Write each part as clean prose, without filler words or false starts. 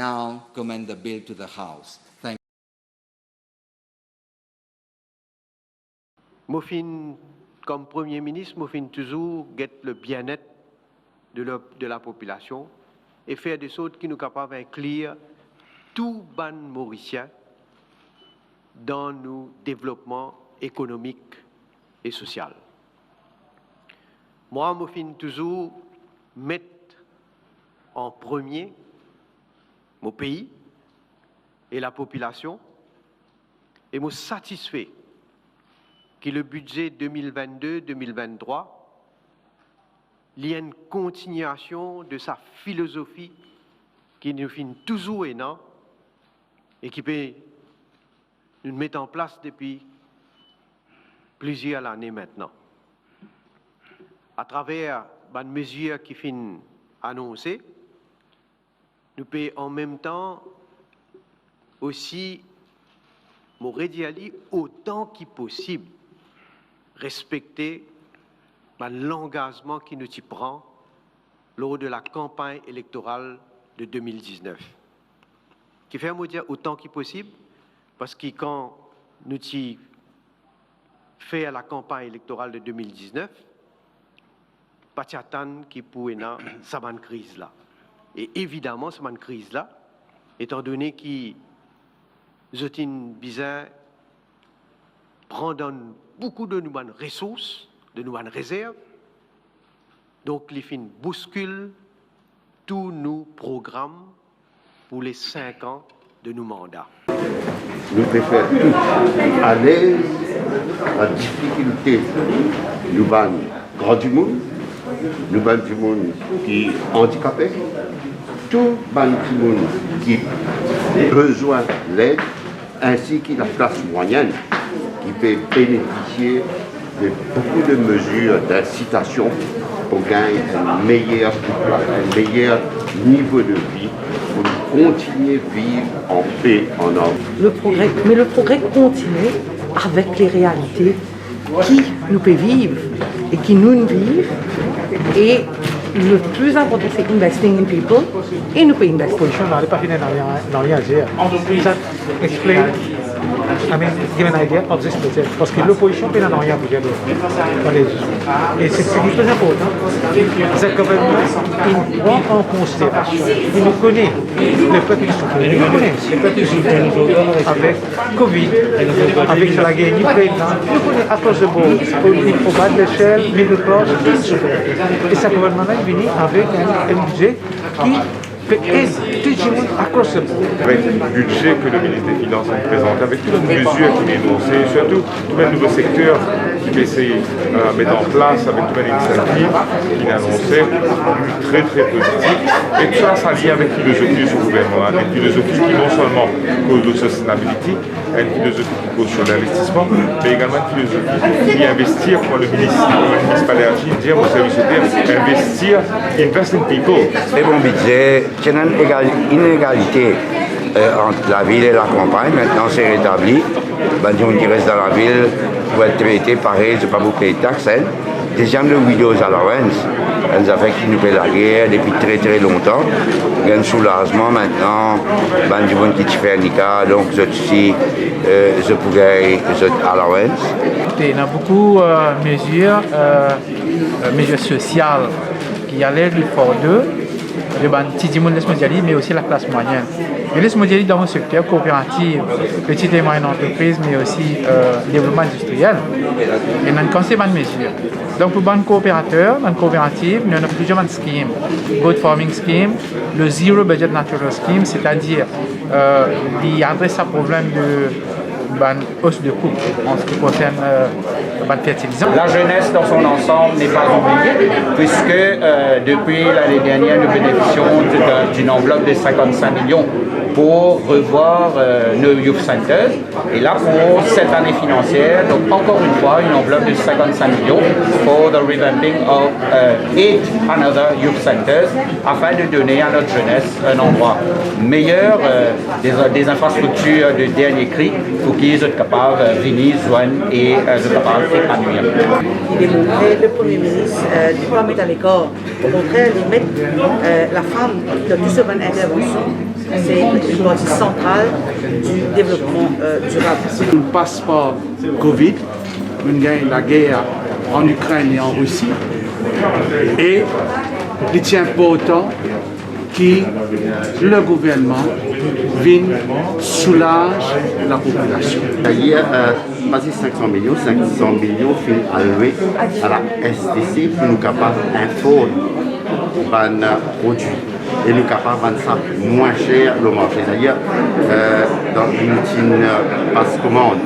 now commend the bill to the House. Thank you. Mofin, comme Premier ministre, Mofin toujours guette le bien-être de la population et faire des choses qui nous capables d'inclure tout ban mauricien dans nos développements économiques et sociaux. Moi, Mofin toujours mettre en premier mon pays et la population et me satisfait que le budget 2022-2023 il y a une continuation de sa philosophie qui nous fait toujours énorme et qui peut nous mettre en place depuis plusieurs années maintenant. À travers les mesures qui sont annoncées, nous pouvons en même temps aussi, autant que possible, respecter l'engagement qui nous y prend lors de la campagne électorale de 2019. Qui fait me dire autant que possible, parce que quand nous y fait la campagne électorale de 2019, pas attendre qui pourrait dans cette crise-là. Et évidemment, cette crise-là, étant donné que Zotine Bizarre prend beaucoup de nouvelles ressources, de nouvelles réserves, donc les fins bousculent tous nos programmes pour les 5 ans de nos mandats. Nous préférons tout à l'aise, la difficulté, nous avons grand du monde, nous avons du monde qui est handicapé, tout le monde qui a besoin d'aide, ainsi que la classe moyenne qui peut bénéficier de beaucoup de mesures d'incitation pour gagner un meilleur niveau de vie, pour continuer à vivre en paix, en ordre. Mais le progrès continue avec les réalités qui nous peut vivre et qui nous vivent. Et le plus important, c'est investing in people et nous pouvons investir. Position n'allait pas finir dans rien à dire. Ça explain, give an idea of this project. Parce que l'opposition peut dans rien à dire. Et c'est ce qui est très important. Ce gouvernement, il prend en considération, il nous connaît, le peuple souffre, il nous connaît, le peuple souffre avec Covid, avec la guerre Ukraine, il nous connaît à cause de politique au bas de l'échelle, middle class, il souffre. Et ce gouvernement-là est venu avec un budget qui fait aider tout le monde across the board. Avec le budget que le ministre des Finances a présenté, avec toutes les mesures qu'il a énoncées, surtout tous les nouveaux secteurs qu'il essaie de mettre en place, avec toutes les initiatives qu'il a annoncées, très très positif. Et tout ça, ça lie avec la philosophie de ce gouvernement, une philosophie qui non seulement cause de sustainability, une philosophie qui cause sur l'investissement, mais également une philosophie qui investir, comme le ministre Palergi dit, au service de investir, invest in people. C'est bon budget. Il y a une inégalité entre la ville et la campagne. Maintenant, c'est rétabli. Les gens qui restent dans la ville vont être traités pareil, je ne vais pas vous payer de taxes. Deuxième, le Widows Allowance. Elles avaient qui nous paient la guerre depuis très très longtemps. Il y a un soulagement maintenant. Les gens qui font un handicap, donc je pouvais allowance. Il y a beaucoup de mesures sociales qui allaient du fort d'eux. Le petit monde mondialisme, mais aussi la classe moyenne. Et les mondialisme dans le secteur coopératif, petite et moyenne entreprise, mais aussi développement industriel. Et dans le conseil de mesures. Donc pour les coopérateurs, dans les coopératives, il y a plusieurs schèmes. Good Farming Scheme, le Zero Budget Natural Scheme, c'est-à-dire il adresse un problème de hausse de coût en ce qui concerne le fertilisant. La jeunesse dans son ensemble n'est pas oubliée, puisque depuis l'année dernière, nous bénéficions d'une enveloppe de 55 millions pour revoir nos youth centers. Et là, pour cette année financière, donc encore une fois, une enveloppe de 55 millions pour the revamping of 8 another youth centers, afin de donner à notre jeunesse un endroit meilleur, des infrastructures de dernier cri, pour qu'ils qui sont capables de venir joindre et sont capables d'épanouir. Il démontrait le Premier ministre du pas mettre à l'écart. Au contraire, il met la femme dans toute cette intervention. C'est une partie centrale du développement durable. On passe par Covid, on gagne la guerre en Ukraine et en Russie. Et il est important que le gouvernement vienne soulage la population. Il y a quasi 500 millions sont alloués à la STC pour nous capables d'informer les produits et nous capables de vendre ça moins cher le marché. D'ailleurs, dans une passe commande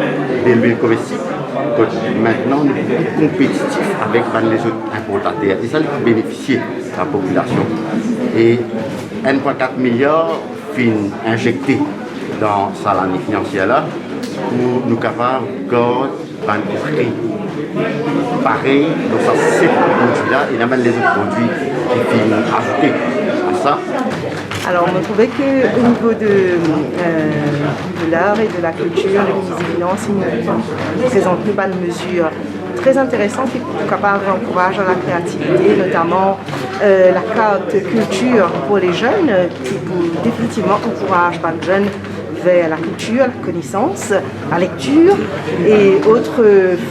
de l'huile comestible, maintenant nous sommes compétitifs avec les autres importateurs. Et ça qui bénéficie la population. Et 1,4 milliard fin injecté dans ça l'année financière là pour nous capables de garder un prix pareil dans ça ces produits-là et même les autres produits qui finissent ajoutés à ça. Alors, on trouvait qu'au niveau de l'art et de la culture, le ministre des Finances, il nous présente une bonne mesure très intéressante qui est capable d'encourager la créativité, notamment la carte culture pour les jeunes, qui définitivement encourage les jeunes vers la culture, la connaissance, la lecture et autres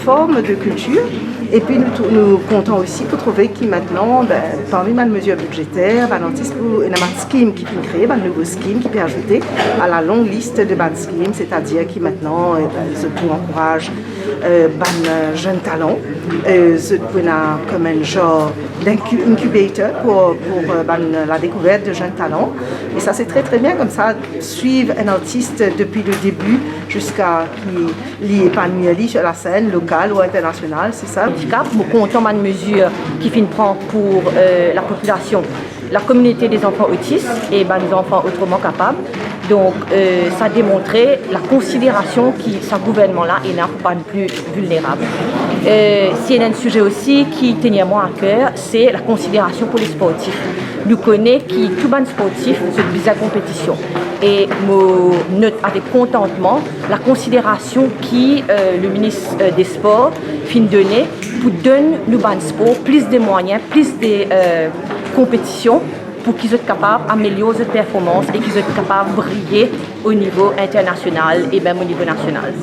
formes de culture. Et puis nous comptons aussi pour trouver qui maintenant, parmi les mesures budgétaires, un scheme qui peut créer, un nouveau scheme qui peut ajouter à la longue liste de schemes, c'est-à-dire qui maintenant encourage jeunes talents, comme un genre d'incubateur pour la découverte de jeunes talents. Et ça c'est très très bien comme ça, suivre un artiste depuis le début jusqu'à qu'il épanouit sur la scène locale ou internationale, c'est ça. Nous comptons une mesure qui finit prendre pour la population, la communauté des enfants autistes et des enfants autrement capables. Donc ça a démontré la considération que ce gouvernement-là n'a pas plus vulnérable. S'il y a un sujet aussi qui tenait moi à cœur, c'est la considération pour les sportifs. Nous connaissons que tout les sportifs se visent à compétition. Et nous note avec contentement la considération que le ministre des Sports fin donner pour donner nous sport plus de moyens, plus de compétitions pour qu'ils soient capables d'améliorer leurs performances et qu'ils soient capables de briller au niveau international et même au niveau national.